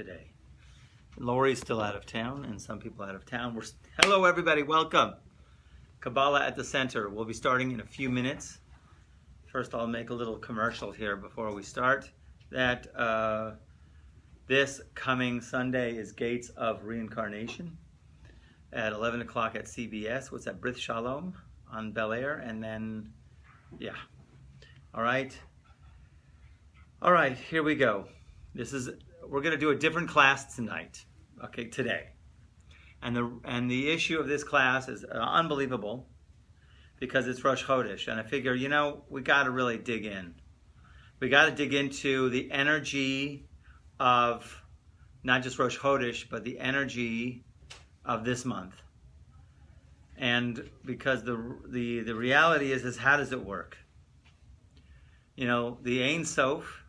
today. Lori's still out of town, and some people out of town. Hello, everybody. Welcome. Kabbalah at the Center. We'll be starting in a few minutes. First, I'll make a little commercial here before we start. That this coming Sunday is Gates of Reincarnation at 11 o'clock at CBS. What's that? Brith Shalom on Bel Air. And then, yeah. All right. All right, here we go. We're going to do a different class tonight. Okay, today. And the issue of this class is unbelievable because it's Rosh Chodesh. And I figure, we got to really dig in. We got to dig into the energy of not just Rosh Chodesh, but the energy of this month. And because the reality is how does it work? The Ein Sof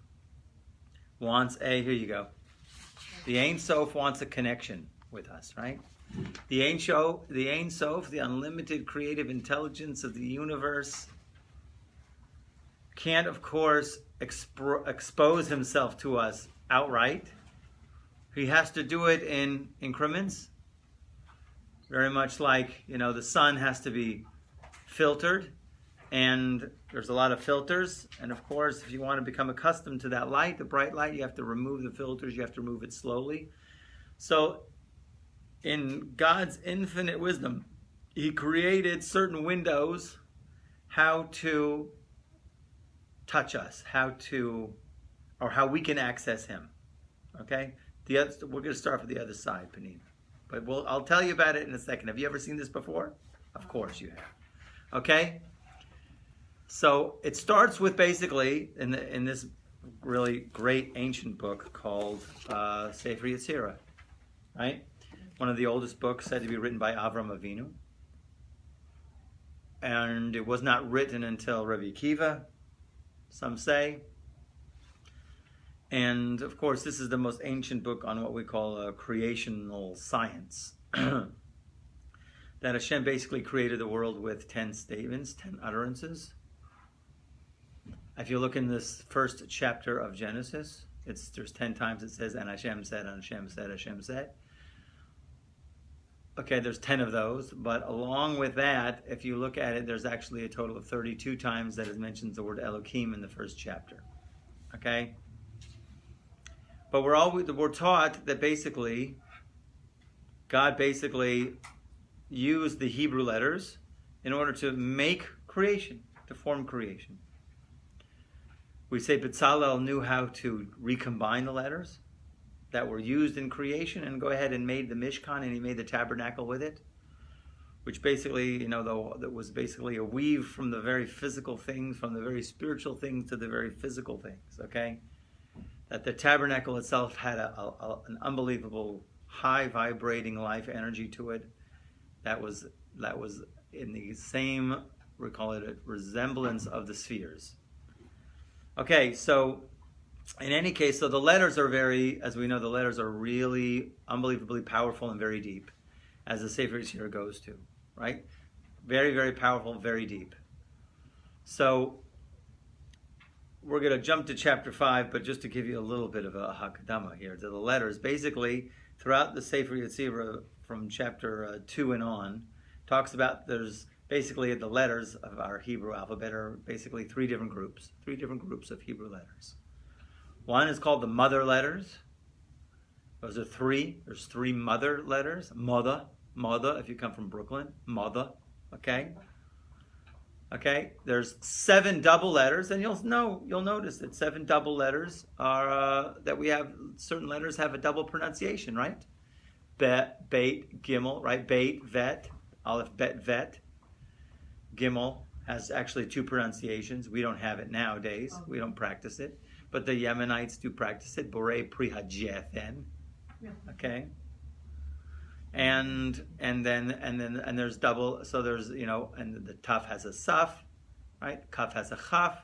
wants here you go. The Ein Sof wants a connection with us, right? The Ein Sof, the unlimited creative intelligence of the universe, can't, of course, expose himself to us outright. He has to do it in increments. Very much like, the sun has to be filtered, and there's a lot of filters. And of course, if you want to become accustomed to that light, the bright light, you have to remove the filters. You have to remove it slowly. So in God's infinite wisdom, He created certain windows how to touch us, how we can access Him. Okay? We're going to start with the other side, Panina. But I'll tell you about it in a second. Have you ever seen this before? Of course you have. Okay? So it starts with basically in this really great ancient book called Sefer Yetzirah, right? One of the oldest books said to be written by Aveeno. And it was not written until Rabbi Akiva, some say. And of course, this is the most ancient book on what we call creational science. That Hashem basically created the world with 10 statements, 10 utterances. If you look in this first chapter of Genesis, there's 10 times it says, and Hashem said, and Hashem said, Hashem said. Okay, there's 10 of those, but along with that, if you look at it, there's actually a total of 32 times that it mentions the word Elohim in the first chapter. Okay? But we're taught that basically, God basically used the Hebrew letters in order to make creation, to form creation. We say Bezalel knew how to recombine the letters that were used in creation and go ahead and made the Mishkan, and he made the tabernacle with it, which basically, that was basically a weave from the very physical things, from the very spiritual things to the very physical things, okay? That the tabernacle itself had an unbelievable high vibrating life energy to it that was in the same, we call it a resemblance of the spheres. Okay, so in any case, so the letters are as we know, the letters are really unbelievably powerful and very deep, as the Sefer Yetzirah goes to, right? Very, very powerful, very deep. So we're going to jump to chapter 5, but just to give you a little bit of a hakadama here to the letters. Basically, throughout the Sefer Yetzirah, from chapter 2 and on, talks about there's basically the letters of our Hebrew alphabet are basically three different groups of Hebrew letters. One is called the mother letters. Those are three. There's three mother letters. Mother, if you come from Brooklyn, mother, okay? Okay, there's 7 double letters, and you'll notice that 7 double letters are that we have certain letters have a double pronunciation, right? Bet, bait, gimel, right? Bait, vet, aleph, bet, vet. Gimel has actually 2 pronunciations. We don't have it nowadays. We don't practice it, but the Yemenites do practice it. Borei pri hajethen. Okay. And there's double, so there's, and the Taf has a Saf, right? Kaf has a Chaf.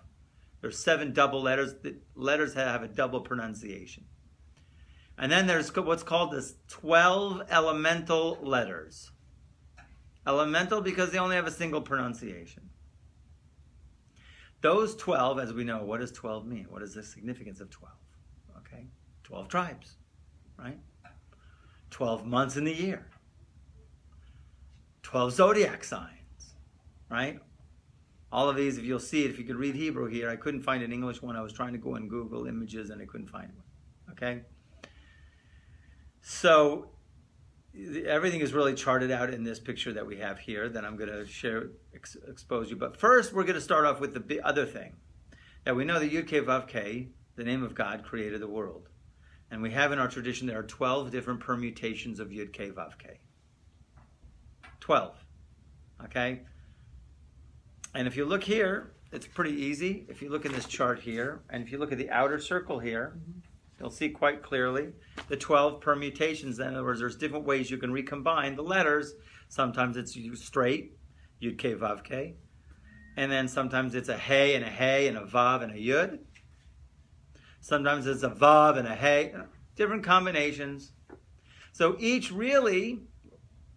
There's 7 double letters. The letters have a double pronunciation. And then there's what's called this 12 elemental letters. Elemental because they only have a single pronunciation. Those 12, as we know, what does 12 mean? What is the significance of 12? Okay, 12 tribes. right? 12 months in the year. 12 zodiac signs, right? All of these, if you'll see it, if you could read Hebrew here, I couldn't find an English one. I was trying to go in Google Images and I couldn't find one, okay? So everything is really charted out in this picture that we have here that I'm going to expose you. But first, we're going to start off with the other thing. That we know that Yud-Kei Vav-Kei, the name of God, created the world. And we have in our tradition, there are 12 different permutations of Yud-Kei Vav-Kei. 12, okay? And if you look here, it's pretty easy. If you look in this chart here, and if you look at the outer circle here, you'll see quite clearly the 12 permutations. In other words, there's different ways you can recombine the letters. Sometimes it's straight, Yud-Kei Vav-Kei. And then sometimes it's a Hey and a Hey and a Vav and a Yud. Sometimes it's a Vav and a Hey. Different combinations. So each really,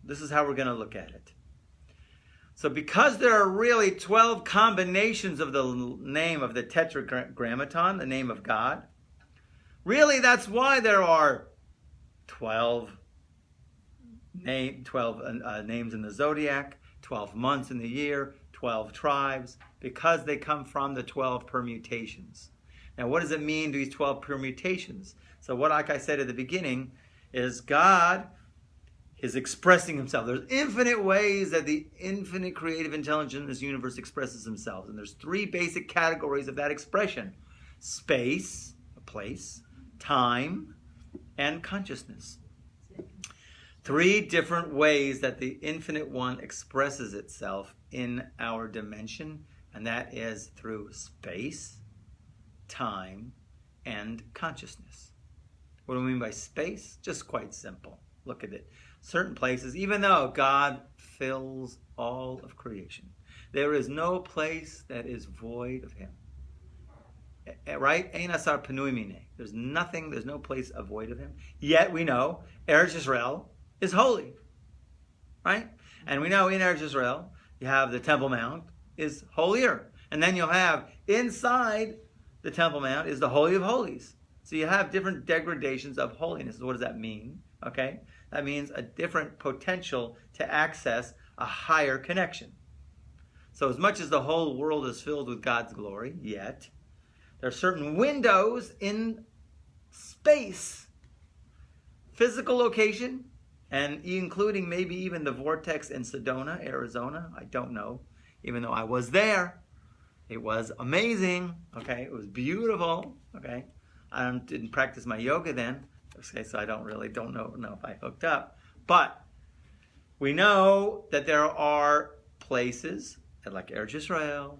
this is how we're going to look at it. So because there are really 12 combinations of the name of the Tetragrammaton, the name of God, really that's why there are 12 names in the zodiac, 12 months in the year, 12 tribes, because they come from the 12 permutations. Now, what does it mean, these 12 permutations? So what, like I said at the beginning, is God is expressing himself. There's infinite ways that the infinite creative intelligence in this universe expresses himself. And there's three basic categories of that expression. Space, a place, time, and consciousness. Three different ways that the infinite one expresses itself in our dimension, and that is through space, time, and consciousness. What do we mean by space? Just quite simple. Look at it. Certain places, even though God fills all of creation, there is no place that is void of him. Right? Ein asar penui mineh. There's nothing, there's no place void of him. Yet we know Eretz Yisrael is holy. Right? And we know in Eretz Yisrael, you have the Temple Mount is holier. And then you'll have inside the Temple Mount is the Holy of Holies. So you have different degradations of holiness. What does that mean? Okay? That means a different potential to access a higher connection. So as much as the whole world is filled with God's glory, yet there are certain windows in space, physical location, and including maybe even the vortex in Sedona, Arizona. I don't know, even though I was there. It was amazing, okay? It was beautiful, okay? I didn't practice my yoga then, okay, so I don't know if I hooked up. But we know that there are places like Eretz Yisrael,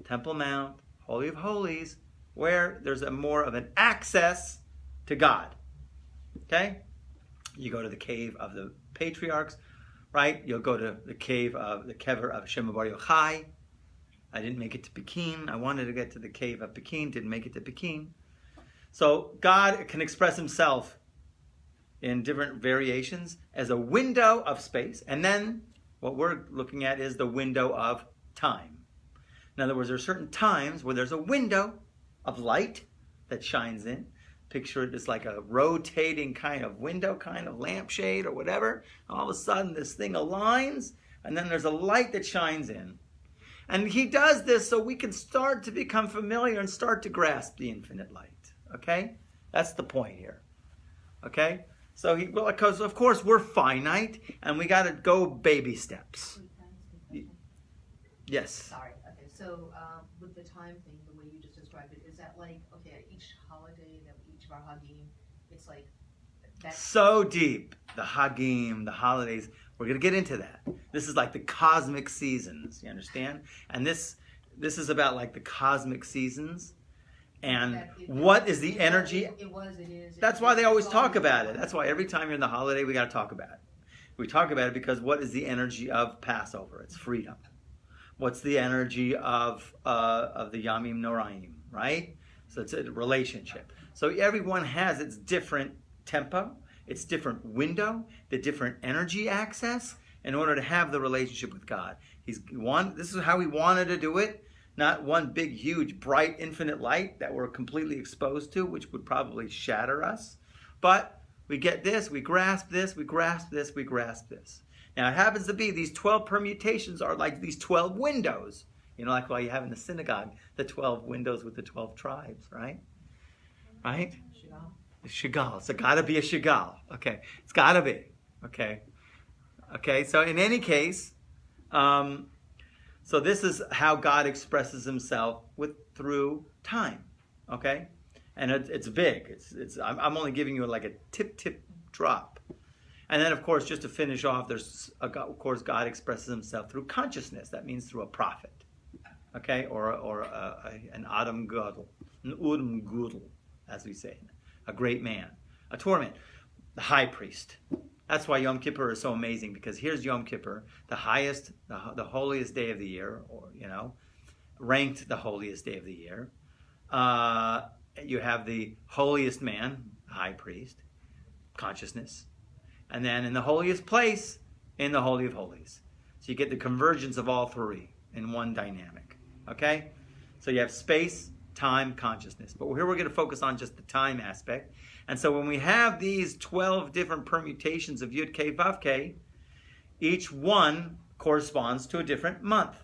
Temple Mount, Holy of Holies, where there's more of an access to God. Okay? You go to the cave of the patriarchs, right? You'll go to the cave of the kever of Shema Bar Yochai. I didn't make it to Pekin. I wanted to get to the cave of Pekin, didn't make it to Pekin. So God can express himself in different variations as a window of space. And then what we're looking at is the window of time. In other words, there are certain times where there's a window of light that shines in. Picture it as like a rotating kind of window, kind of lampshade or whatever. All of a sudden this thing aligns and then there's a light that shines in. And he does this so we can start to become familiar and start to grasp the infinite light. Okay? That's the point here. Okay? So because of course we're finite and we got to go baby steps. Yes. Sorry. Okay. So with the time thing, the way you just described it, is that like, okay, each holiday, that each of our Hagim, it's like that's so deep. The Hagim, the holidays. We're going to get into that. This is like the cosmic seasons. You understand? And this is about like the cosmic seasons. And what is the energy? It is. That's why they always talk about it. That's why every time you're in the holiday, we got to talk about it. We talk about it because what is the energy of Passover? It's freedom. What's the energy of the Yamim Noraim, right? So it's a relationship. So everyone has its different tempo, its different window, the different energy access in order to have the relationship with God. This is how he wanted to do it. Not one big, huge, bright, infinite light that we're completely exposed to, which would probably shatter us. But we get this, we grasp this, we grasp this, we grasp this. Now it happens to be these 12 permutations are like these 12 windows. You know, like what you have in the synagogue, the 12 windows with the 12 tribes, right? Right? Shigal. So got to be a shigal. Okay. It's got to be. Okay. Okay. So in any case, so this is how God expresses himself through time. Okay. And it's big. I'm only giving you like a tip drop. And then, of course, just to finish off, of course, God expresses himself through consciousness. That means through a prophet. Okay. Or an Adam Gadol. An Udm Gudel, as we say. A great man, a torment, the high priest. That's why Yom Kippur is so amazing, because here's Yom Kippur, the highest, the holiest day of the year, or, you know, ranked the holiest day of the year. You have the holiest man, the high priest, consciousness. And then in the holiest place, in the Holy of Holies. So you get the convergence of all three in one dynamic. Okay? So you have space, time, consciousness. But here we're going to focus on just the time aspect. And so when we have these 12 different permutations of Yud K Vav K, each one corresponds to a different month.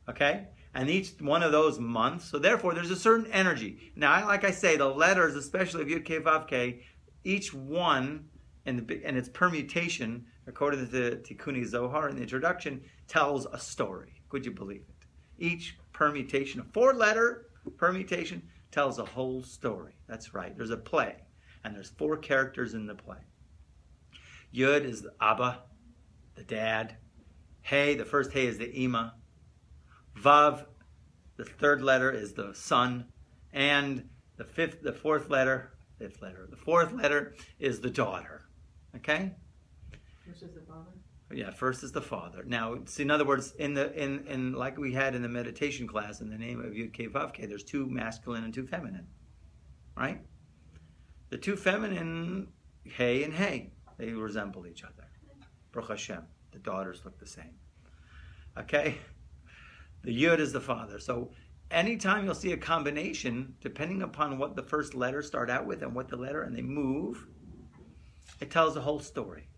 Okay? And each one of those months, so therefore there's a certain energy. Now, like I say, the letters, especially of Yud K Vav K, each one and its permutation, according to the Tikkuni Zohar in the introduction, tells a story. Could you believe it? Each permutation, a 4-letter permutation, tells a whole story. That's right. There's a play, and there's 4 characters in the play. Yud is the Abba, the dad. Hey, the first Hey is the Ima. Vav, the 3rd letter, is the son, and the 4th letter is the daughter. Okay. First is the father. Yeah, first is the father. Now, see, in other words, in like we had in the meditation class, in the name of Yud K Vav K, there's 2 masculine and 2 feminine, right? The 2 feminine, Hey and Hey, they resemble each other. Baruch Hashem, the daughters look the same. Okay, the Yud is the father. So anytime you'll see a combination, depending upon what the first letters start out with and what the letter, and they move, it tells the whole story.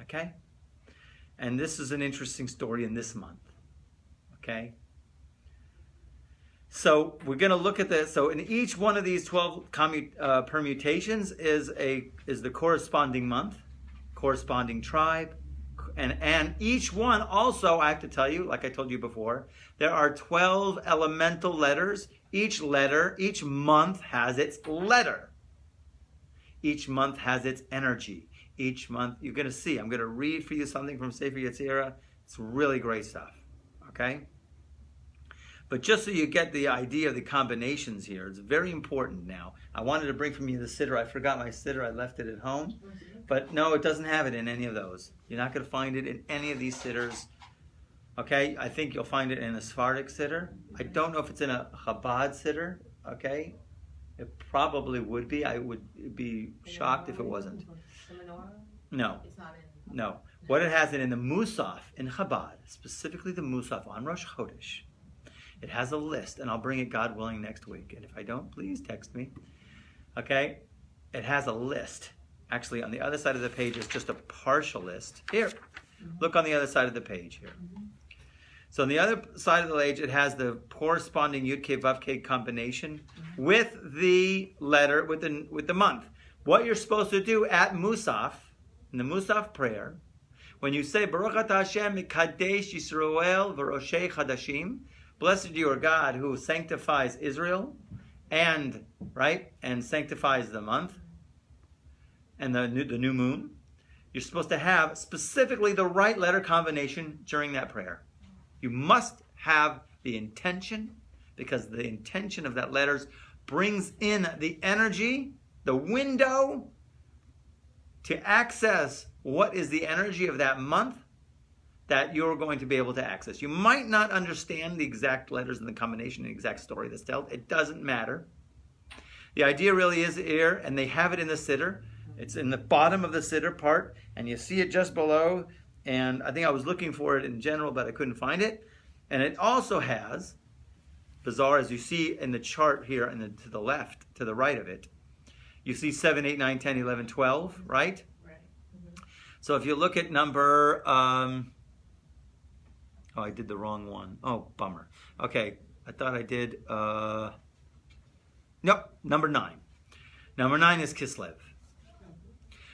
Okay. And this is an interesting story in this month. Okay? So we're going to look at this. So in each one of these 12 permutations is the corresponding month, corresponding tribe. And each one also, I have to tell you, like I told you before, there are 12 elemental letters. Each month has its letter. Each month has its energy. Each month, you're going to see, I'm going to read for you something from Sefer Yetzirah. It's really great stuff, okay? But just so you get the idea of the combinations here, it's very important now. I wanted to bring from you the siddur. I forgot my siddur. I left it at home. But no, it doesn't have it in any of those. You're not going to find it in any of these siddurs, okay? I think you'll find it in a Sephardic siddur. I don't know if it's in a Chabad siddur, okay? It probably would be. I would be shocked if it wasn't. The menorah? No. It's not in. No. What it has in the Musaf in Chabad, specifically the Musaf on Rosh Chodesh, it has a list, and I'll bring it, God willing, next week. And if I don't, please text me. Okay? It has a list. Actually, on the other side of the page is just a partial list. Here. Look on the other side of the page here. So on the other side of the page, it has the corresponding Yud K Vav K combination with the letter, with the month. What you're supposed to do at Musaf, in the Musaf prayer, when you say Baruch Atah Hashem Mikadesh Yisrael V'Roshei Chadashim, blessed you are God who sanctifies Israel and sanctifies the month and the new moon. You're supposed to have specifically the right letter combination during that prayer. You must have the intention, because the intention of that letters brings in the energy, the window to access what is the energy of that month that you're going to be able to access. You might not understand the exact letters and the combination and the exact story that's told. It doesn't matter. The idea really is here, and they have it in the siddur. It's in the bottom of the siddur part, and you see it just below. And I think I was looking for it in general, but I couldn't find it. And it also has, bizarre as you see in the chart here, and to the left, to the right of it, You see 7, 8, 9, 10, 11, 12, right? Right. Mm-hmm. So if you look at number, oh, I did the wrong one. Oh, bummer. Okay, I thought I did, nope, number 9. Number 9 is Kislev.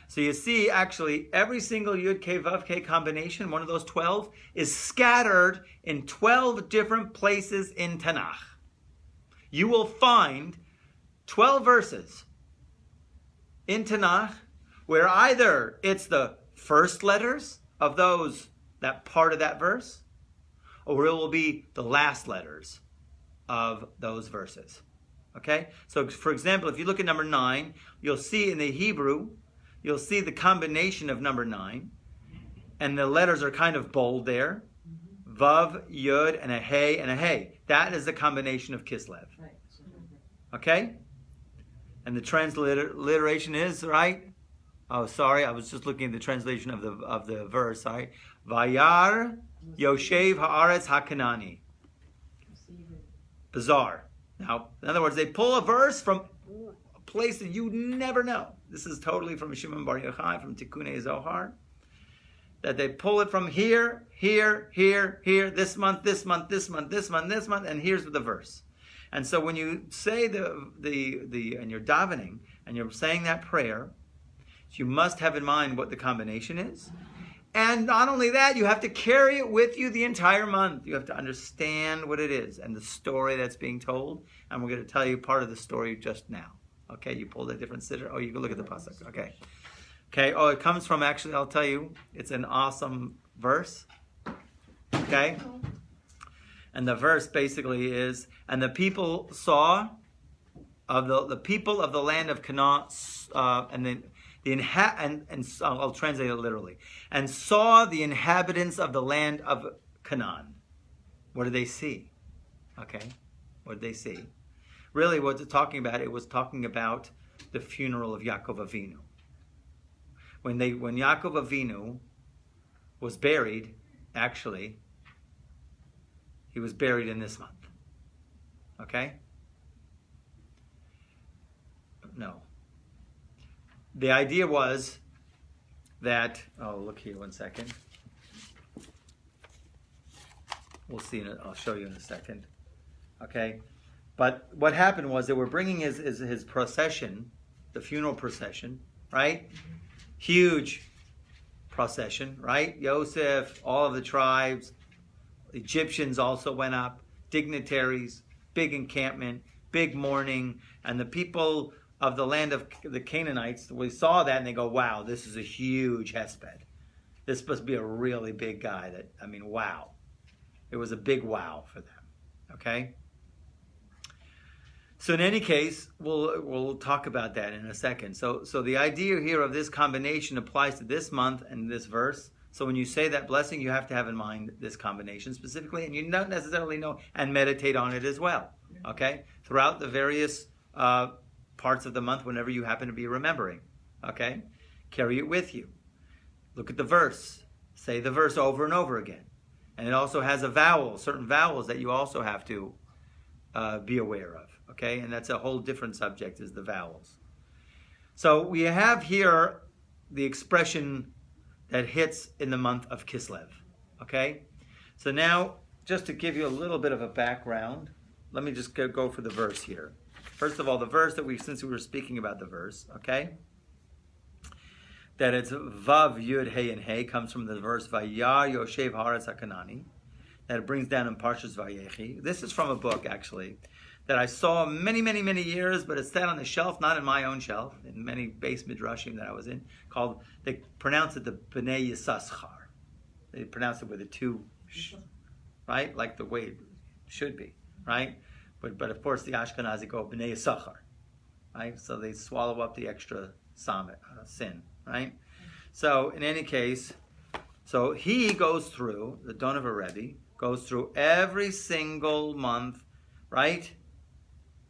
So you see, actually, every single Yud K Vav K combination, one of those 12, is scattered in 12 different places in Tanakh. You will find 12 verses in Tanakh where either it's the first letters of that part of that verse, or it will be the last letters of those verses. Okay? So, for example, if you look at number 9, you'll see in the Hebrew, you'll see the combination of number 9, and the letters are kind of bold there. Vav, Yud, and a Hey, and a Hey. That is the combination of Kislev. Okay? And the transliteration is, right? Oh, sorry, I was just looking at the translation of the verse, sorry. Vayar Yoshev Haaretz HaKanani. Bizarre. Now, in other words, they pull a verse from a place that you never know. This is totally from Shimon Bar Yochai, from Tikkunei Zohar. That they pull it from here, here, here, here, this month, this month, this month, this month, this month, and here's the verse. And so when you say and you're davening, and you're saying that prayer, you must have in mind what the combination is. And not only that, you have to carry it with you the entire month. You have to understand what it is and the story that's being told. And we're going to tell you part of the story just now. Okay, you pulled a different siddur. Oh, you can look at the pasuk. Okay. Okay, oh, it comes from, actually, I'll tell you, it's an awesome verse. Okay? And the verse basically is, and the people saw, of the people of the land of Canaan, and I'll translate it literally, and saw the inhabitants of the land of Canaan. What did they see? Okay, what did they see? Really, what it's talking about, it was talking about the funeral of Yaakov Aveeno. When Yaakov Aveeno was buried, actually, he was buried in this month. Okay? No. The idea was that, oh, look here one second. We'll see, I'll show you in a second. Okay? But what happened was they were bringing his procession, the funeral procession, right? Huge procession, right? Yosef, all of the tribes, Egyptians also went up, dignitaries, big encampment, big mourning, and the people of the land of the Canaanites, we saw that and they go, wow, this is a huge hesped. This must be a really big guy. Wow. It was a big wow for them. Okay? So in any case, we'll talk about that in a second. So the idea here of this combination applies to this month and this verse. So when you say that blessing, you have to have in mind this combination specifically, and you don't necessarily know, and meditate on it as well. Okay? Throughout the various parts of the month, whenever you happen to be remembering. Okay? Carry it with you. Look at the verse. Say the verse over and over again. And it also has a vowel, certain vowels that you also have to be aware of. Okay? And that's a whole different subject, is the vowels. So we have here the expression that hits in the month of Kislev. Okay? So now, just to give you a little bit of a background, let me just go for the verse here. First of all, the verse since we were speaking about the verse, okay? That it's Vav, Yud, Hey, and Hey, comes from the verse Vayar Yoshev Haaretz HaKanani, that it brings down in Parshas Vayechi. This is from a book, actually, that I saw many, many, many years, but it sat on the shelf, not in my own shelf, in many base midrashim that I was in, they pronounce it the B'nai Yissaschar. They pronounce it with a 2, right? Like the way it should be, right? But of course the Ashkenazi go B'nai Yisachar, right? So they swallow up the extra sin, right? So in any case, so he goes through, the Donover Rebbe goes through every single month, right?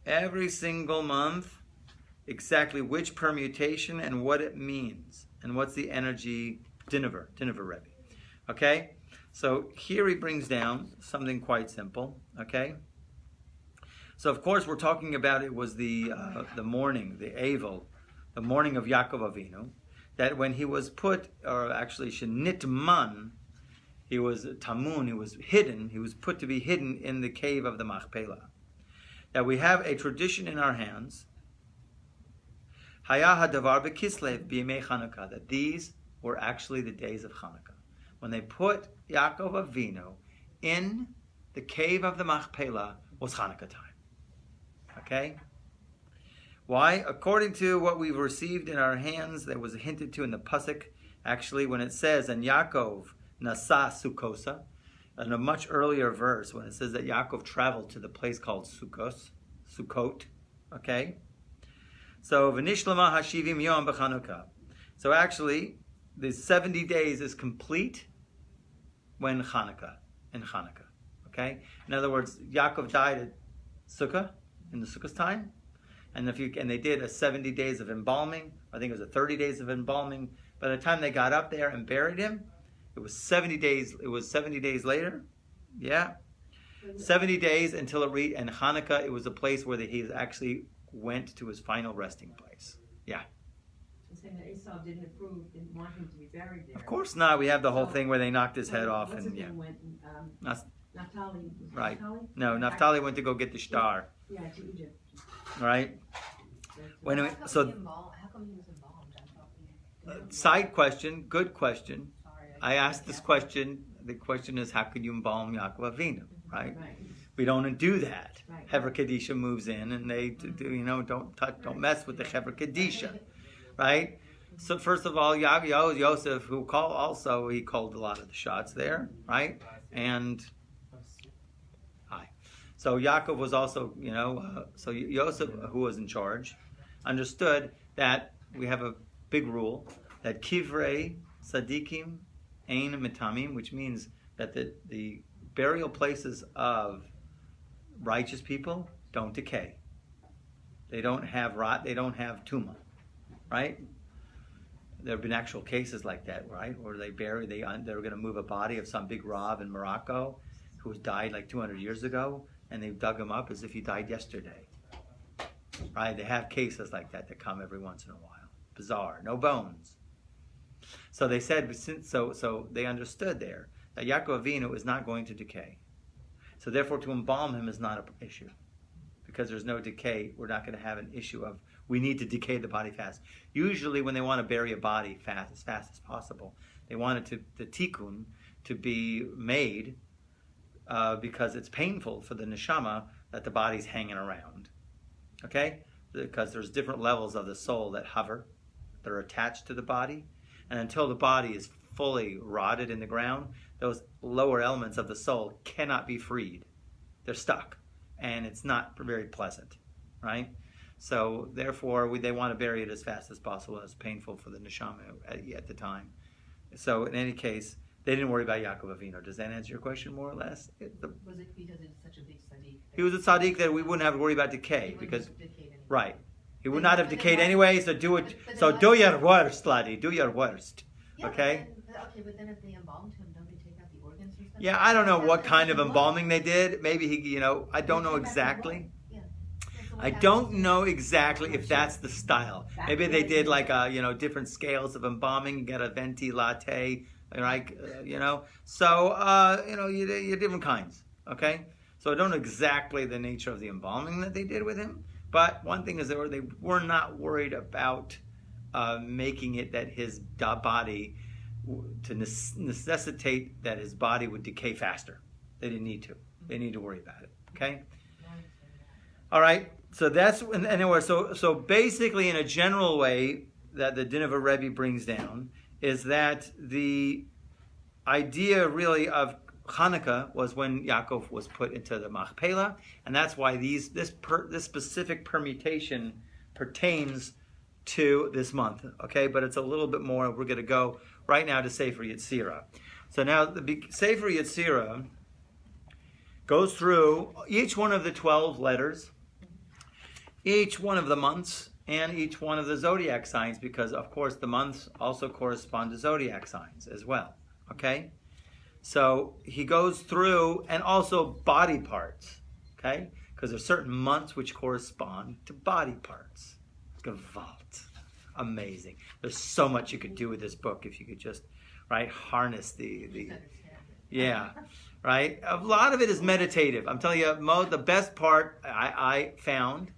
Every single month, exactly which permutation and what it means, and what's the energy, Donover Rebbe. Okay? So here he brings down something quite simple, okay? So of course we're talking about, it was the mourning, the Avel the morning of Yaakov Aveeno, that when he was put, or actually Shenitman, he was tamun, he was hidden, he was put to be hidden in the cave of the Machpelah. That we have a tradition in our hands, Haya hadavar b'Kislev b'yemei Chanukah, that these were actually the days of Chanukah. When they put Yaakov Aveeno in the cave of the Machpelah, was Chanukah time. Okay? Why? According to what we've received in our hands, that was hinted to in the Pasuk, actually, when it says, and Yaakov nasa Sukkosa, in a much earlier verse, when it says that Yaakov traveled to the place called Sukkot, okay? So, V'nishlama hashivim yom b'Chanukah. So actually, the 70 days is complete when in Chanukah, okay? In other words, Yaakov died at Sukkah, in the Sukkah's time, and they did a 70 days of embalming. I think it was a 30 days of embalming. By the time they got up there and buried him, it was 70 days. It was 70 days later. Yeah. 70 days until it reached, and Hanukkah, it was a place where he actually went to his final resting place. Yeah. So saying that Esau didn't want him to be buried there. Of course not. We have the whole thing where they knocked his head off. What's And his yeah. name went? Naphtali. Right. Naphtali? No, Naphtali went to go get the star. Yeah, to Egypt. Right. When How we, come so he was embalmed? I thought side question, good question. Sorry, I asked this question. The question is, how could you embalm Yaakov Aveeno? Right. Right. We don't do that. Right. Hever Kadisha moves in, and they do, don't mess with the Hever Kadisha, right? So first of all, Yosef, he called a lot of the shots there, right? And so Yaakov was also, so Yosef, who was in charge, understood that we have a big rule that kivrei tzadikim ein mitamim, which means that the burial places of righteous people don't decay. They don't have rot. They don't have tumah, right? There have been actual cases like that, right, where they were going to move a body of some big Rav in Morocco who died like 200 years ago, and they dug him up as if he died yesterday. Right? They have cases like that come every once in a while. Bizarre. No bones. So they said, so they understood there that Yaakov Aveeno is not going to decay. So therefore, to embalm him is not an issue. Because there's no decay, we're not going to have an issue of, we need to decay the body fast. Usually when they want to bury a body as fast as possible, they want it the tikkun to be made because it's painful for the neshama that the body's hanging around. Okay? Because there's different levels of the soul that hover, that are attached to the body. And until the body is fully rotted in the ground, those lower elements of the soul cannot be freed. They're stuck. And it's not very pleasant. Right? So therefore, they want to bury it as fast as possible. It's painful for the neshama at the time. So in any case, they didn't worry about Yaakov Aveeno. Does that answer your question more or less? Was it because it's such a big tzaddik? He was a tzaddik that we wouldn't have to worry about decay because, Anyway. right, he would not have decayed anyway. So do it. So do your worst, laddie. Do your worst. Yeah, Okay. But then if they embalmed him, don't they take out the organs and stuff? Yeah, I don't know what kind of embalming they did. Maybe he, I don't know exactly. I don't know exactly if that's the style. Maybe they did like different scales of embalming. You got a venti latte, right? So you did different kinds. Okay, so I don't know exactly the nature of the embalming that they did with him. But one thing is they were not worried about making it that his body to necessitate that his body would decay faster. They didn't need to. They need to worry about it. Okay. All right. So that's anyway. So basically, in a general way, that the Din of a Rebbe brings down is that the idea really of Hanukkah was when Yaakov was put into the Machpelah, and that's why this specific permutation pertains to this month. Okay, but it's a little bit more. We're going to go right now to Sefer Yetzirah. So now the Sefer Yetzirah goes through each one of the 12 letters, each one of the months, and each one of the zodiac signs, because of course the months also correspond to zodiac signs as well. Okay? So he goes through, and also body parts. Okay? Because there's certain months which correspond to body parts. Gewalt. amazing. There's so much you could do with this book if you could just, right, harness the yeah, right. A lot of it is meditative. I'm telling you, the best part I found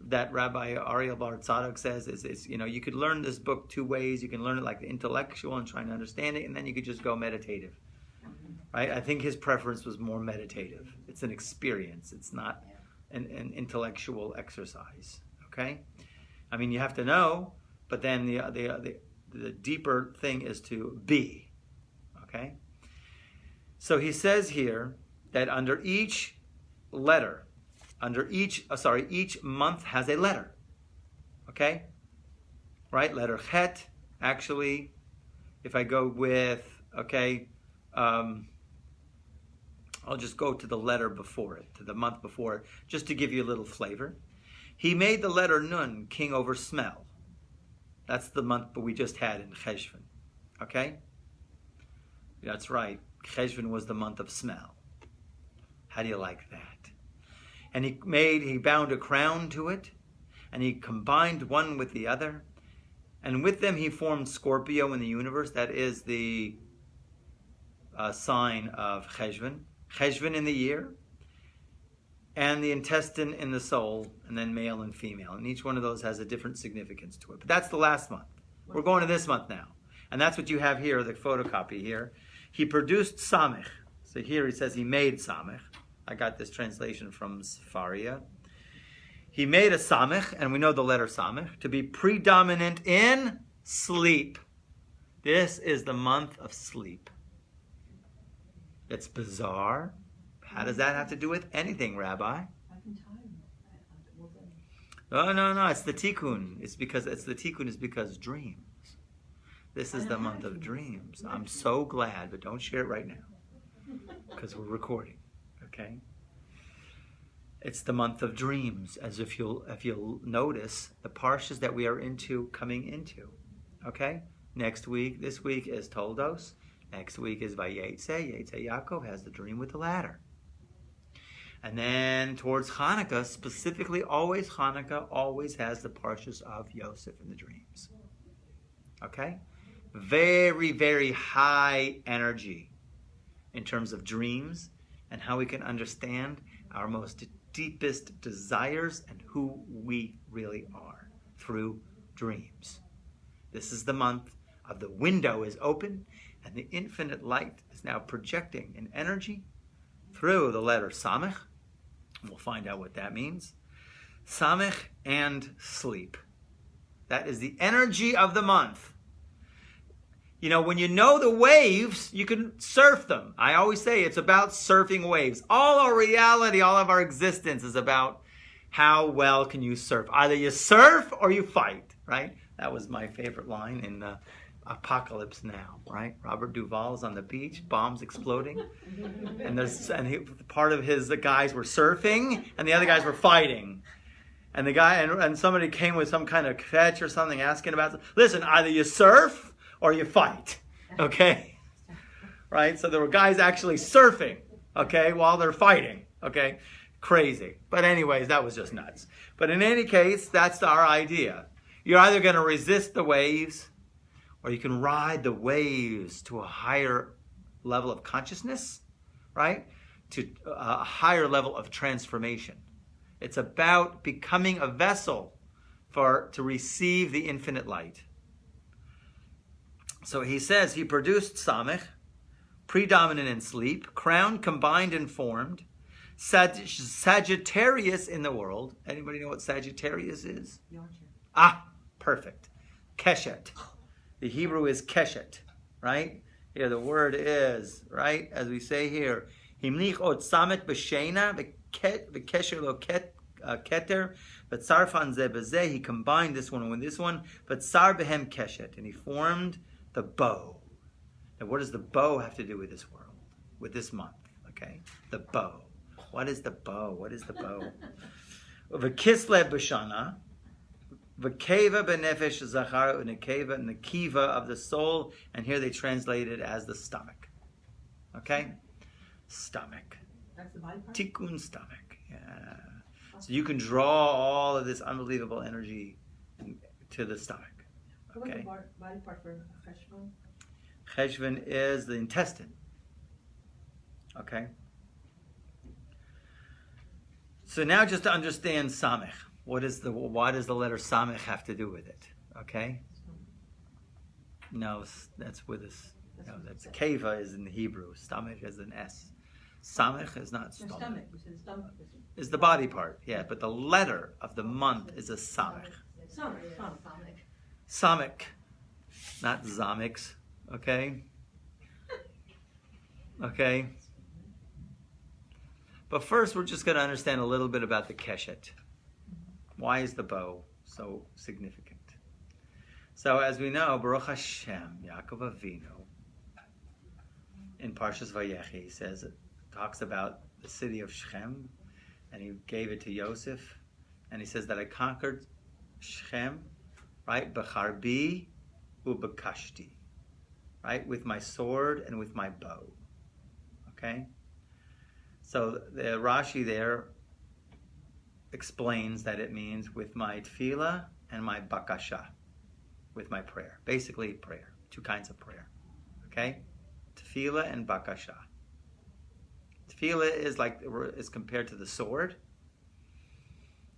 that Rabbi Ariel Bar Tzadok says is you could learn this book two ways. You can learn it like the intellectual and trying to understand it, and then you could just go meditative. Right? I think his preference was more meditative. It's an experience. It's not an intellectual exercise. Okay? I mean, you have to know, but then the deeper thing is to be. Okay? So he says here that under each letter, each month has a letter. Okay? Right? Letter Chet, actually, if I go with, I'll just go to the letter before it, to the month before it, just to give you a little flavor. He made the letter Nun king over smell. That's the month we just had in Cheshvan. Okay? That's right. Cheshvan was the month of smell. How do you like that? And he bound a crown to it, and he combined one with the other, and with them he formed Scorpio in the universe. That is the sign of Cheshvan. Cheshvan in the year, and the intestine in the soul, and then male and female. And each one of those has a different significance to it. But that's the last month. We're going to this month now. And that's what you have here, the photocopy here. He produced Samech. So here he says he made Samech. I got this translation from Sefaria. He made a Samech, and we know the letter Samech, to be predominant in sleep. This is the month of sleep. It's bizarre. How does that have to do with anything, Rabbi? No. It's the tikkun. It's because dreams. This is the month of dreams. I'm so glad, but don't share it right now because we're recording. Okay. It's the month of dreams, as if you'll notice the parshas that we are coming into. Okay. This week is Toldos. Next week is Vayetze. Yaakov has the dream with the ladder. And then towards Hanukkah, specifically Hanukkah always has the parshas of Yosef in the dreams. Okay? Very, very high energy in terms of dreams and how we can understand our most deepest desires and who we really are through dreams. This is the month of the window is open, and the infinite light is now projecting an energy through the letter Samech. We'll find out what that means. Samech and sleep. That is the energy of the month. When you know the waves, you can surf them. I always say it's about surfing waves. All our reality, all of our existence is about how well can you surf. Either you surf or you fight, right? That was my favorite line in Apocalypse Now, right? Robert Duvall's on the beach, bombs exploding, and part of the guys were surfing, and the other guys were fighting. And the guy and somebody came with some kind of catch or something, asking about. Listen, either you surf or you fight, okay? Right? So there were guys actually surfing, okay, while they're fighting, okay? Crazy. But anyways, that was just nuts. But in any case, that's our idea. You're either going to resist the waves, or you can ride the waves to a higher level of consciousness, right? To a higher level of transformation. It's about becoming a vessel to receive the infinite light. So he says he produced Samech, predominant in sleep, crown combined and formed, Sagittarius in the world. Anybody know what Sagittarius is? Perfect. Keshet. The Hebrew is keshet, right? Here the word is, right, as we say here, Himlich od samet b'sheina v'kesher lo keter v'tzarfan ze b'zeh. He combined this one with this one, v'tzar behem keshet, and he formed the bow. Now, what does the bow have to do with this world, with this month? Okay, the bow. What is the bow? V'kislev b'shana. V'keva b'nefesh zachar u'nekeva, and the kiva of the soul, and here they translate it as the stomach. Okay? Stomach. That's the body part? Tikkun stomach. Yeah. So you can draw all of this unbelievable energy to the stomach. What was Okay. the body part for Cheshvan? Cheshvan is the intestine. Okay. So now just to understand Samech, why does the letter Samech have to do with it? Okay. No, that's with us. No, that's Keva is in Hebrew. Stomach is an S. Samech is not Your stomach. stomach, you said stomach. Is the body part, yeah, but the letter of the month is a Samech. Stomach. Samech, not Zamix, okay? Okay? But first, we're just going to understand a little bit about the Keshet. Why is the bow so significant? So, as we know, Baruch Hashem, Yaakov Aveeno, in Parshas Vayechi, talks about the city of Shechem, and he gave it to Yosef, and he says that I conquered Shechem, right? B'charbi u'b'kashti, right? With my sword and with my bow. Okay? So the Rashi there explains that it means with my tefillah and my bakasha, with my prayer. Basically prayer. Two kinds of prayer. Okay? Tefillah and bakasha. Tefillah is compared to the sword.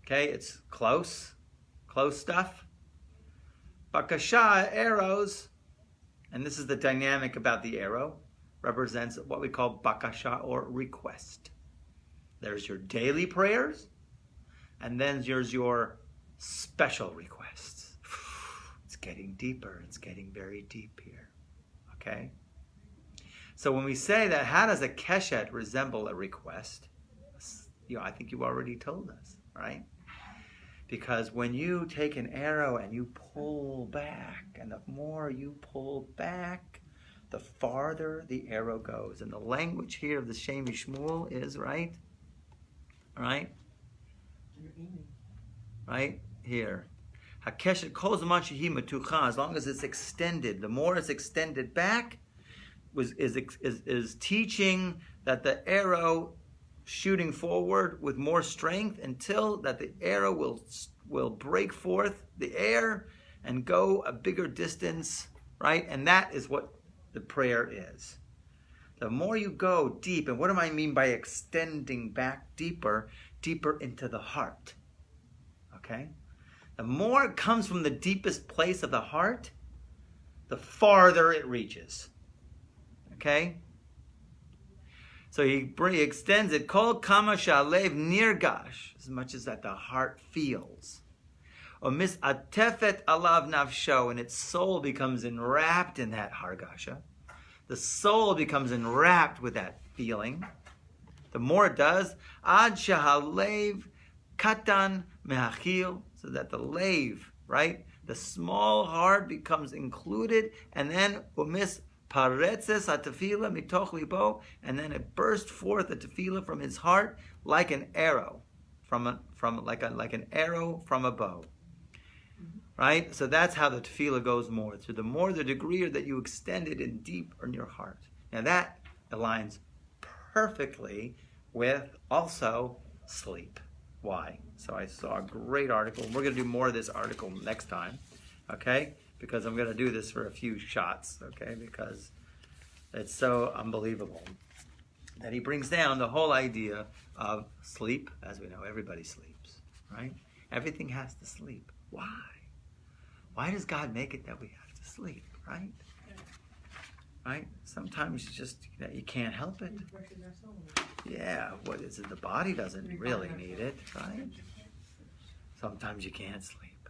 Okay? It's close stuff. Bakasha, arrows, and this is the dynamic about the arrow, represents what we call bakasha or request. There's your daily prayers, and then there's your special requests. It's getting deeper. It's getting very deep here. Okay? So when we say that, how does a keshet resemble a request? I think you already told us, right? Because when you take an arrow and you pull back, and the more you pull back, the farther the arrow goes. And the language here of the Shem Yishmuel is, right? Right? You're aiming. Right? Here. Hakeshet kol zaman shehi metucha, as long as it's extended, the more it's extended back, is teaching that the arrow shooting forward with more strength until that the arrow will break forth the air and go a bigger distance, right? And that is what the prayer is. The more you go deep, and what do I mean by extending back deeper into the heart? Okay? The more it comes from the deepest place of the heart, the farther it reaches. Okay? So he extends it, kol kama sha'alev nirgash, as much as that the heart feels. Or mis'atefet alav nafsho, and its soul becomes enwrapped in that hargasha. The soul becomes enwrapped with that feeling. The more it does, ad shahalev katan mehachil, so that the lave, right, the small heart becomes included, and then umis paretzes atefila mitoch libo, and then it burst forth a tefillah from his heart like an arrow, like an arrow from a bow. Right? So that's how the tefillah goes more. So the more the degree that you extend it in deep in your heart. Now that aligns perfectly with also sleep. Why? So I saw a great article. We're going to do more of this article next time. Okay? Because I'm going to do this for a few shots. Okay? Because it's so unbelievable that he brings down the whole idea of sleep. As we know, everybody sleeps. Right? Everything has to sleep. Why? Why does God make it that we have to sleep, right? Right? Sometimes you can't help it. Yeah, what is it? The body doesn't really need it, right? Sometimes you can't sleep.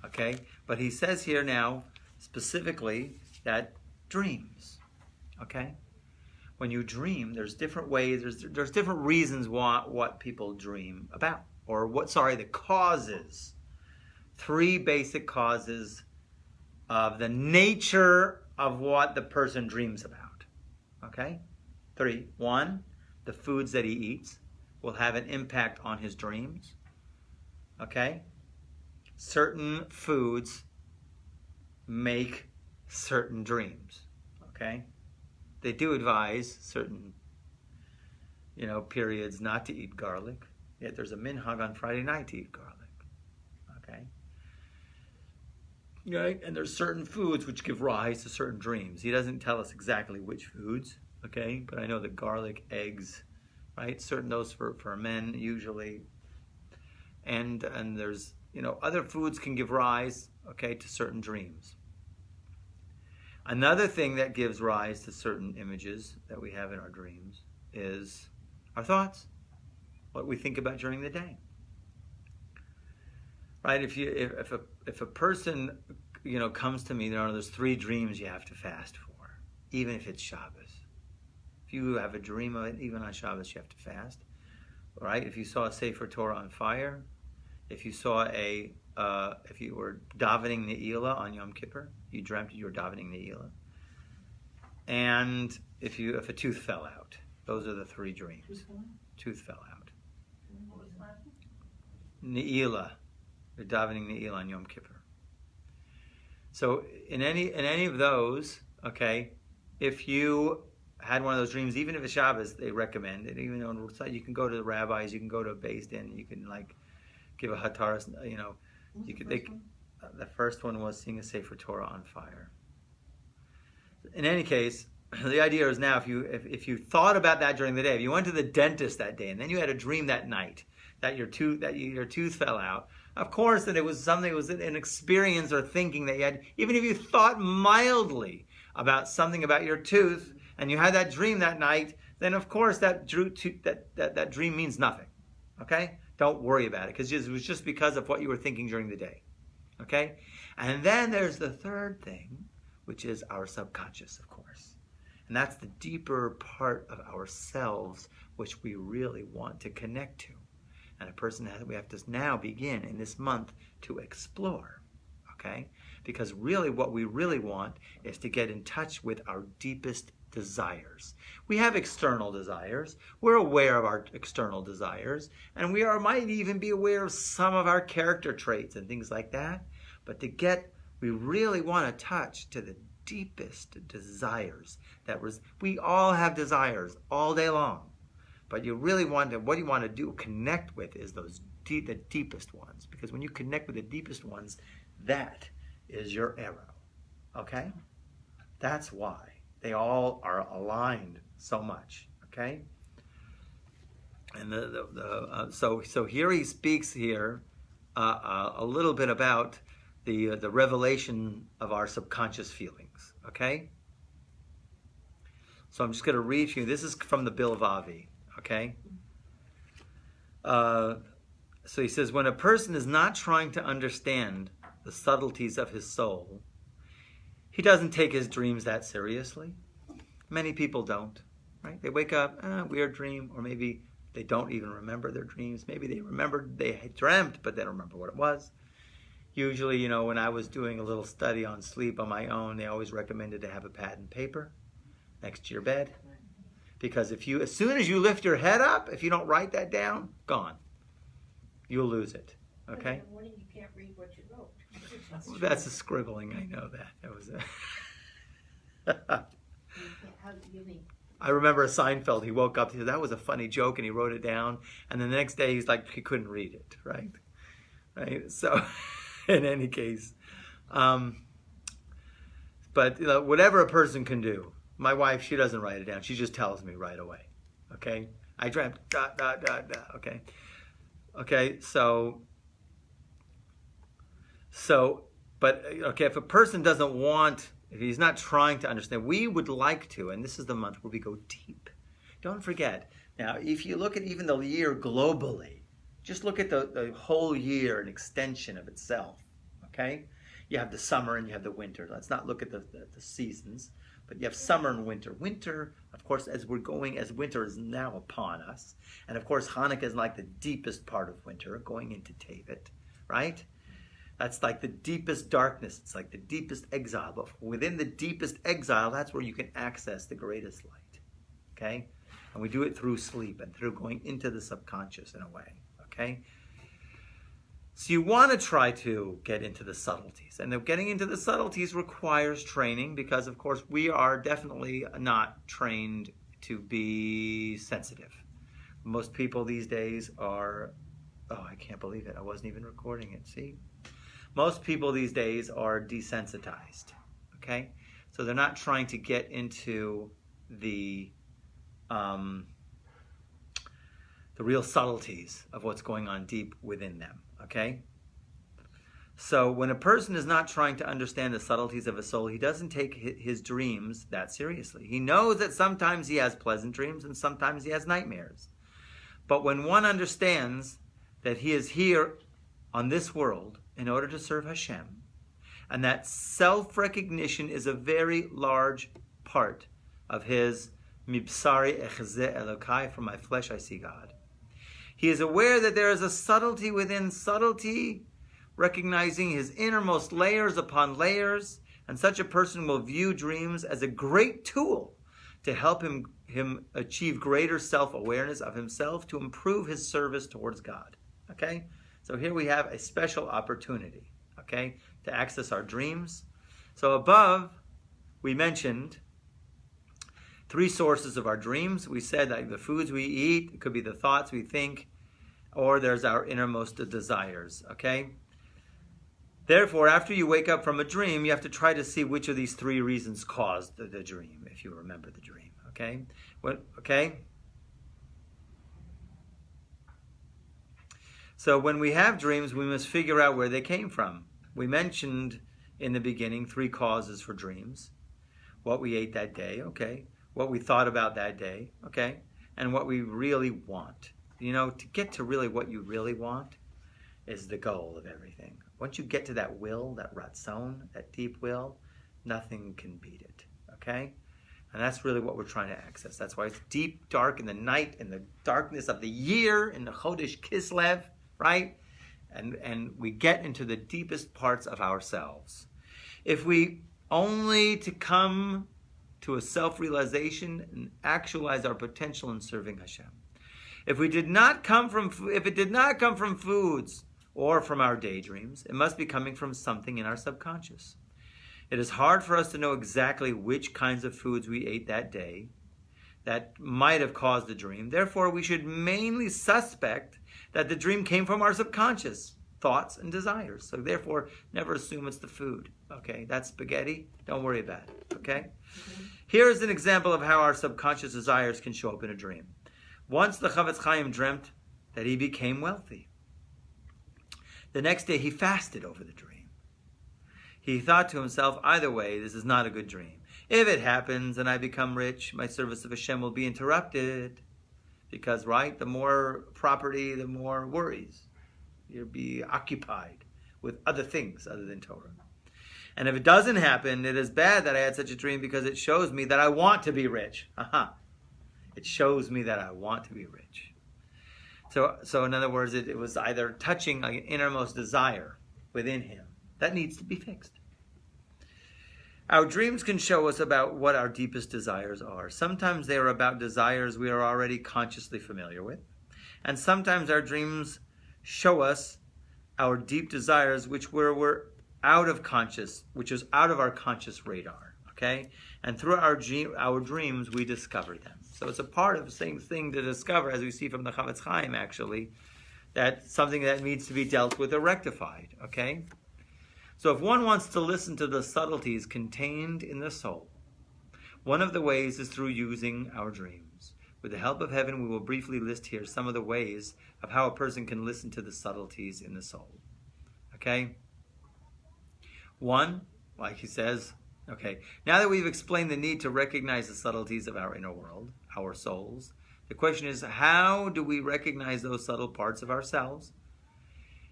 Okay? But he says here now, specifically, that dreams. Okay? When you dream, there's different ways, there's different reasons what people dream about. Or the causes. 3 basic causes of the nature of what the person dreams about. Okay? 3. 1, the foods that he eats will have an impact on his dreams. Okay? Certain foods make certain dreams. Okay? They do advise certain, periods not to eat garlic. Yet there's a minhag on Friday night to eat garlic. Okay? Right? And there's certain foods which give rise to certain dreams. He doesn't tell us exactly which foods, okay? But I know that garlic, eggs, right? Certain those for men usually. And there's, other foods can give rise, okay, to certain dreams. Another thing that gives rise to certain images that we have in our dreams is our thoughts, what we think about during the day. Right? If a person, comes to me, there's 3 dreams you have to fast for, even if it's Shabbos. If you have a dream of it, even on Shabbos, you have to fast. Right? If you saw a Sefer Torah on fire, if you saw if you were davening Ne'ilah on Yom Kippur, you dreamt you were davening Ne'ilah, and if a tooth fell out, those are the 3 dreams. Tooth fell out. What was the last one? Ne'ilah, you're davening Ne'ilah on Yom Kippur. So in any of those, okay, if you had one of those dreams, even if it's Shabbos, they recommend it. Even on the side, you can go to the rabbis, you can go to a Beis Din, you can give a hataras, the first one was seeing a Sefer Torah on fire. In any case, the idea is now if you thought about that during the day, if you went to the dentist that day and then you had a dream that night that your tooth fell out, of course that it was something, it was an experience or thinking that you had, even if you thought mildly about something about your tooth and you had that dream that night, then of course that dream means nothing. Okay? Don't worry about it, because it was just because of what you were thinking during the day. Okay? And then there's the third thing, which is our subconscious, of course. And that's the deeper part of ourselves, which we really want to connect to. And we have to now begin in this month to explore. Okay? Because really what we really want is to get in touch with our deepest desires. We have external desires. We're aware of our external desires, and we might even be aware of some of our character traits and things like that. But we really want to touch to the deepest desires. We all have desires all day long, but what you want to do, connect with, is the deepest ones. Because when you connect with the deepest ones, that is your arrow. Okay? That's why they all are aligned so much, okay? And so here he speaks here a little bit about the revelation of our subconscious feelings, okay? So I'm just going to read to you. This is from the Bilvavi, okay? So he says, when a person is not trying to understand the subtleties of his soul, he doesn't take his dreams that seriously. Many people don't, right? They wake up, weird dream, or maybe they don't even remember their dreams. Maybe they remembered they had dreamt, but they don't remember what it was. Usually, when I was doing a little study on sleep on my own, they always recommended to have a pad and paper next to your bed. Because as soon as you lift your head up, if you don't write that down, gone. You'll lose it, okay? In the morning you can't read what you wrote. That's a scribbling, I know that. That was How do you mean? I remember Seinfeld, he woke up, he said, that was a funny joke, and he wrote it down, and then the next day he's like, he couldn't read it, right? So, in any case, but whatever a person can do, my wife, she doesn't write it down, she just tells me right away, okay? I dreamt, ... okay, but if a person doesn't want, if he's not trying to understand, we would like to, and this is the month where we go deep. Don't forget, now, if you look at even the year globally, just look at the whole year, an extension of itself, okay? You have the summer and you have the winter. Let's not look at the seasons, but you have summer and winter. Winter, of course, as winter is now upon us, and of course, Hanukkah is like the deepest part of winter, going into Tevet, right? That's like the deepest darkness. It's like the deepest exile. But within the deepest exile, that's where you can access the greatest light. Okay? And we do it through sleep and through going into the subconscious in a way. Okay? So you want to try to get into the subtleties. And getting into the subtleties requires training because, of course, we are definitely not trained to be sensitive. Most people these days are... Oh, I can't believe it. I wasn't even recording it. See? most people these days are desensitized, okay? So they're not trying to get into the real subtleties of what's going on deep within them, okay? So when a person is not trying to understand the subtleties of a soul, he doesn't take his dreams that seriously. He knows that sometimes he has pleasant dreams and sometimes he has nightmares. But when one understands that he is here on this world in order to serve Hashem, and that self-recognition is a very large part of his mibsari echze Elokai, from my flesh I see God. He is aware that there is a subtlety within subtlety, recognizing his innermost layers upon layers, and such a person will view dreams as a great tool to help him achieve greater self-awareness of himself, to improve his service towards God. Okay? So here we have a special opportunity, okay, to access our dreams. So above, we mentioned 3 sources of our dreams. We said like the foods we eat, it could be the thoughts we think, or there's our innermost desires, okay? Therefore, after you wake up from a dream, you have to try to see which of these 3 reasons caused the dream, if you remember the dream, okay? Okay? So when we have dreams, we must figure out where they came from. We mentioned in the beginning 3 causes for dreams. What we ate that day, okay? What we thought about that day, okay? And what we really want. You know, to get to really what you really want is the goal of everything. Once you get to that will, that ratzon, that deep will, nothing can beat it, okay? And that's really what we're trying to access. That's why it's deep, dark in the night, in the darkness of the year, in the Chodesh Kislev, right? And we get into the deepest parts of ourselves. If we only to come to a self-realization and actualize our potential in serving Hashem. If it did not come from foods or from our daydreams, it must be coming from something in our subconscious. It is hard for us to know exactly which kinds of foods we ate that day that might have caused the dream. Therefore, we should mainly suspect that the dream came from our subconscious thoughts and desires. So therefore, never assume it's the food. Okay, that's spaghetti. Don't worry about it. Okay? Here is an example of how our subconscious desires can show up in a dream. Once the Chavetz Chaim dreamt that he became wealthy. The next day he fasted over the dream. He thought to himself, either way, this is not a good dream. If it happens and I become rich, my service of Hashem will be interrupted. Because, right, the more property, the more worries. You'll be occupied with other things other than Torah. And if it doesn't happen, it is bad that I had such a dream because it shows me that I want to be rich. It shows me that I want to be rich. So in other words, it was either touching an innermost desire within him. That needs to be fixed. Our dreams can show us about what our deepest desires are. Sometimes they are about desires we are already consciously familiar with. And sometimes our dreams show us our deep desires which were out of conscious, which is out of our conscious radar. Okay? And through our dreams, we discover them. So it's a part of the same thing to discover, as we see from the Chavetz Chaim, actually, that something that needs to be dealt with or rectified. Okay? So if one wants to listen to the subtleties contained in the soul, one of the ways is through using our dreams. With the help of heaven, we will briefly list here some of the ways of how a person can listen to the subtleties in the soul. Okay? 1, like he says, okay, now that we've explained the need to recognize the subtleties of our inner world, our souls, the question is, how do we recognize those subtle parts of ourselves?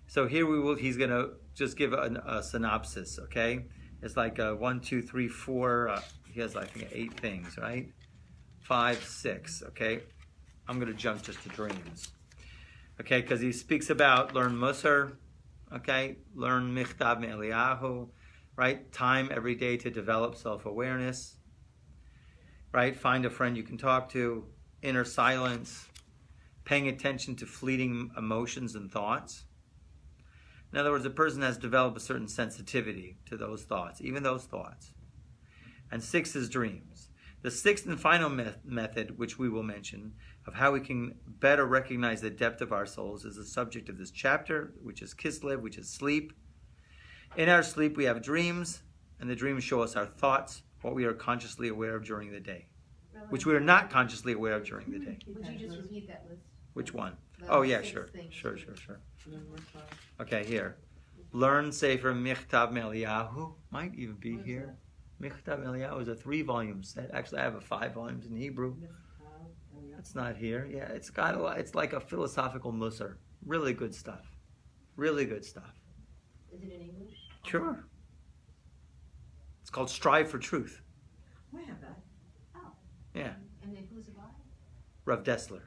So here he's going to just give a synopsis, okay? It's like 1, 2, 3, 4, he has, I think, 8 things, right? 5, 6, okay? I'm going to jump just to dreams. Okay, because he speaks about learn Musar, okay? Learn Michtav Me'Eliyahu, right? Time every day to develop self-awareness, right? Find a friend you can talk to, inner silence, paying attention to fleeting emotions and thoughts. In other words, a person has developed a certain sensitivity to those thoughts, even those thoughts. And 6 is dreams. The 6th and final method, which we will mention, of how we can better recognize the depth of our souls is the subject of this chapter, which is Kislev, which is sleep. In our sleep, we have dreams, and the dreams show us our thoughts, what we are consciously aware of during the day, which we are not consciously aware of during the day. Would you just repeat that list? Which one? The Oh, yeah, 6 sure. things. Sure. Okay, here. Learn Sefer Michtav Eliyahu. Might even be here. Michtav Eliyahu is a 3-volume set. Actually, I have a 5 volumes in Hebrew. It's not here. Yeah, it's got a lot. It's like a philosophical musar. Really good stuff. Really good stuff. Is it in English? Sure. It's called Strive for Truth. I have that. Oh. Yeah. And then who's it by? Rav Dessler.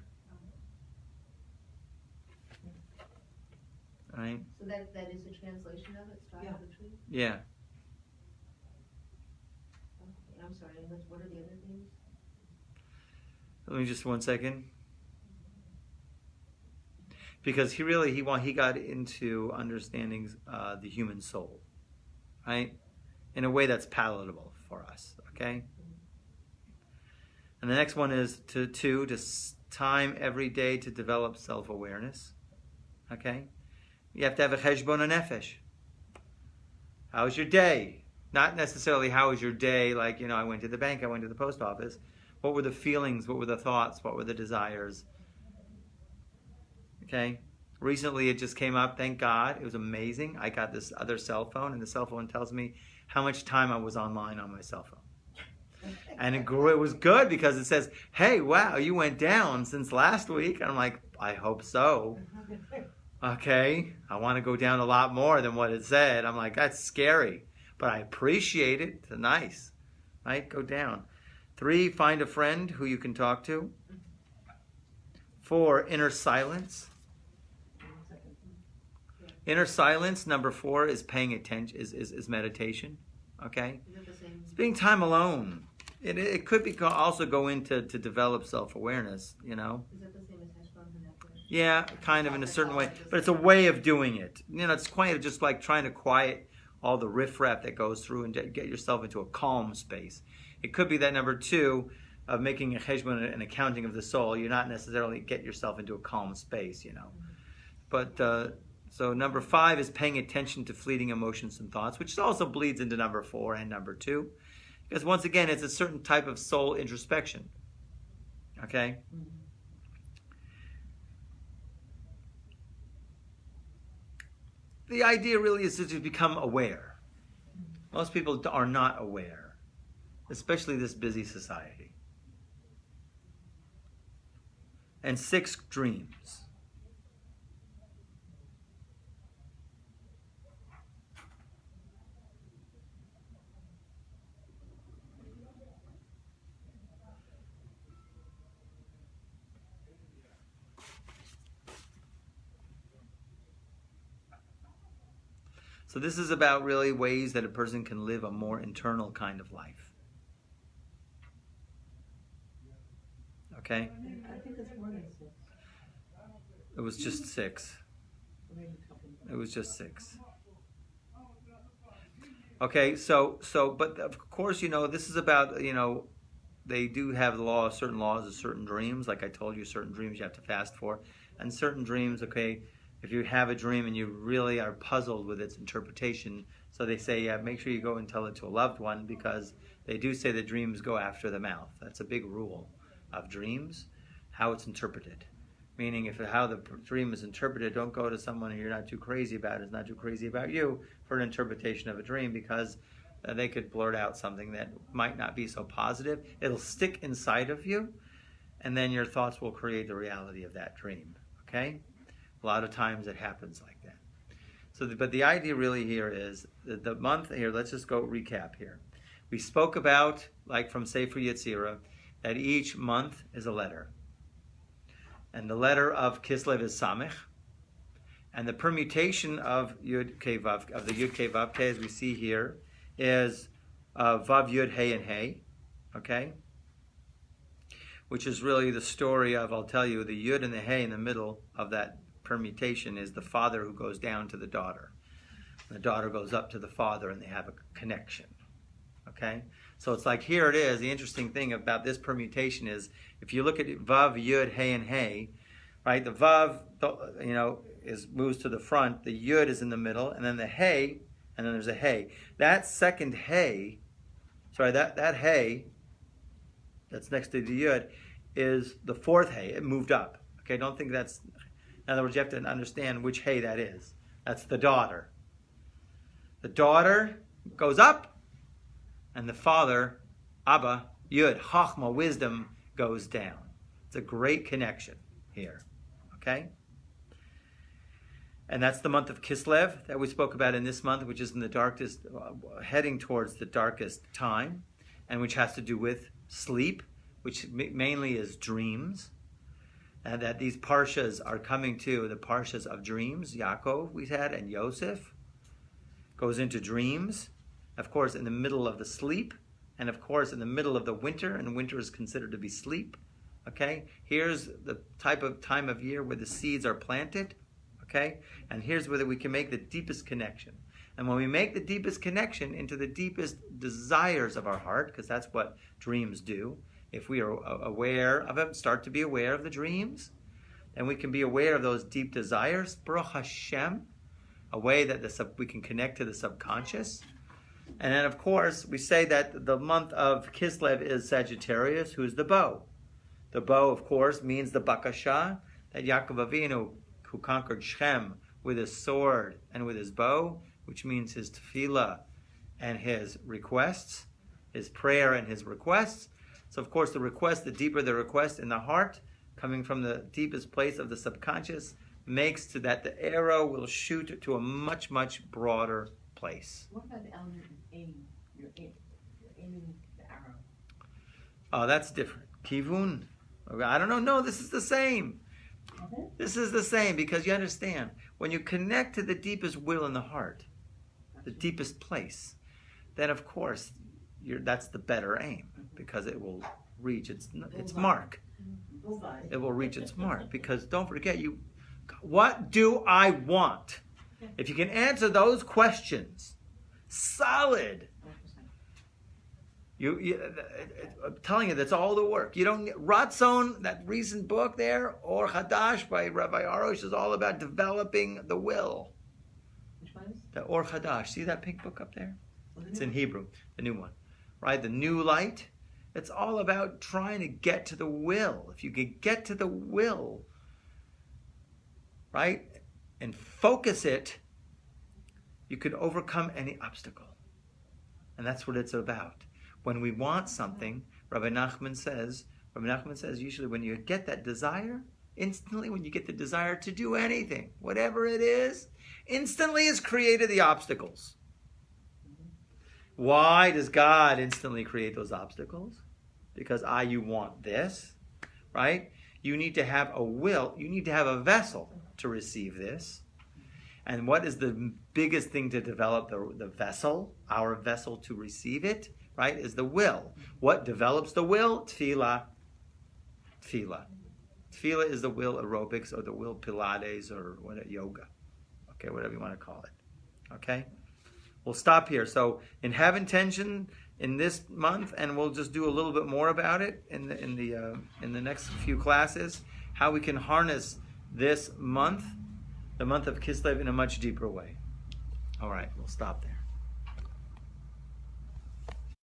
Right? So that is the translation of it? Strive Yeah. for the truth? Yeah. Okay, I'm sorry, and what are the other things? Let me just 1 second. Because he got into understanding the human soul, right? In a way that's palatable for us, okay? And the next one is to time every day to develop self-awareness, okay? You have to have a cheshbon nefesh. How's your day? Not necessarily how was your day, like, I went to the bank, I went to the post office. What were the feelings? What were the thoughts? What were the desires? Okay? Recently it just came up, thank God. It was amazing. I got this other cell phone, and the cell phone tells me how much time I was online on my cell phone. And it was good because it says, hey, wow, you went down since last week. And I'm like, I hope so. Okay, I want to go down a lot more than what it said. I'm like, that's scary. But I appreciate it. It's nice. Right? Go down. 3, find a friend who you can talk to. 4, inner silence. Inner silence, number 4, is paying attention, is meditation. Okay? Is it the same? Spending time alone. It could be also go into to develop self-awareness, Is it the same as Heshbon and Nefesh? Yeah, kind of in a certain way. But it's a way of doing it. It's quite just like trying to quiet all the riffraff that goes through and get yourself into a calm space. It could be that number 2 of making a cheshbon, an accounting of the soul. You're not necessarily get yourself into a calm space, But so number 5 is paying attention to fleeting emotions and thoughts, which also bleeds into number 4 and number 2. Because once again, it's a certain type of soul introspection. Okay? The idea really is to become aware. Most people are not aware, especially this busy society. And 6, dreams. So this is about really ways that a person can live a more internal kind of life. Okay? I think it's more than 6. It was just 6. Maybe a couple. It was just 6. Okay, so but of course, this is about, they do have certain laws of certain dreams. Like I told you, certain dreams you have to fast for. And certain dreams, okay, if you have a dream and you really are puzzled with its interpretation, so they say, make sure you go and tell it to a loved one, because they do say that dreams go after the mouth. That's a big rule of dreams, how it's interpreted. Meaning, how the dream is interpreted, don't go to someone who you're not too crazy about, is not too crazy about you, for an interpretation of a dream, because they could blurt out something that might not be so positive. It'll stick inside of you, and then your thoughts will create the reality of that dream. Okay? A lot of times it happens like that. So, but the idea really here is the month here. Let's just go recap here. We spoke about, like from Sefer Yetzirah, that each month is a letter, and the letter of Kislev is Samech, and the permutation of Yud Kei Vav, of the Yud Kei Vav Kei, as we see here, is Vav Yud Hey and Hey. Okay. Which is really the story of, I'll tell you, the Yud and the Hey in the middle of that permutation is the father who goes down to the daughter. The daughter goes up to the father, and they have a connection. Okay? So it's like, here it is. The interesting thing about this permutation is, if you look at it, Vav, Yud, Hey, and Hey, right? The Vav, moves to the front. The Yud is in the middle, and then the Hey and then there's a hey. That second hey, that hey that's next to the yud is the fourth hey. It moved up. Okay, don't think that's, in other words, you have to understand which hey that is. That's the daughter. The daughter goes up, and the father, Abba, Yud, Chachma, wisdom, goes down. It's a great connection here. Okay? And that's the month of Kislev that we spoke about in this month, which is in the darkest, heading towards the darkest time, and which has to do with sleep, which mainly is dreams. And that these parshas are coming to the parshas of dreams. Yaakov, we had, and Yosef goes into dreams. Of course, in the middle of the sleep, and of course, in the middle of the winter, and winter is considered to be sleep. Okay? Here's the type of time of year where the seeds are planted. Okay? And here's where we can make the deepest connection. And when we make the deepest connection into the deepest desires of our heart, because that's what dreams do, if we are aware of them, start to be aware of the dreams, and we can be aware of those deep desires, Baruch Hashem, a way that we can connect to the subconscious. And then, of course, we say that the month of Kislev is Sagittarius, who's the bow. The bow, of course, means the bakasha, that Yaakov Aveeno, who conquered Shem with his sword and with his bow, which means his tefillah and his requests, his prayer and his requests. So, of course, the request, the deeper the request in the heart, coming from the deepest place of the subconscious, makes to that the arrow will shoot to a much, much broader place. What about the element of aim? You're aiming the arrow. Oh, that's different. Kivun. I don't know. No, this is the same. Okay. This is the same, because you understand, when you connect to the deepest will in the heart, the deepest place, then, of course, that's the better aim, because it will reach its mark. Bullseye. It will reach its mark, because don't forget, what do I want? If you can answer those questions, solid. I'm telling you, that's all the work. You don't Ratzon, that recent book there, or Hadash by Rabbi Arush, is all about developing the will. Which one is? The Or Hadash. See that pink book up there? Oh, It's in Hebrew, the new one. Right? The new light. It's all about trying to get to the will. If you can get to the will, right, and focus it, you can overcome any obstacle. And that's what it's about. When we want something, Rabbi Nachman says usually when you get that desire, instantly when you get the desire to do anything, whatever it is, instantly has created the obstacles. Why does God instantly create those obstacles? Because you want this, right? You need to have a will, you need to have a vessel to receive this. And what is the biggest thing to develop the vessel, our vessel to receive it, right, is the will. What develops the will? Tefillah. Tefillah. Tefillah is the will aerobics, or the will Pilates, or yoga. Okay, whatever you want to call it. Okay? We'll stop here. So, have intention in this month, and we'll just do a little bit more about it in the next few classes, how we can harness this month, the month of Kislev, in a much deeper way. All right, we'll stop there.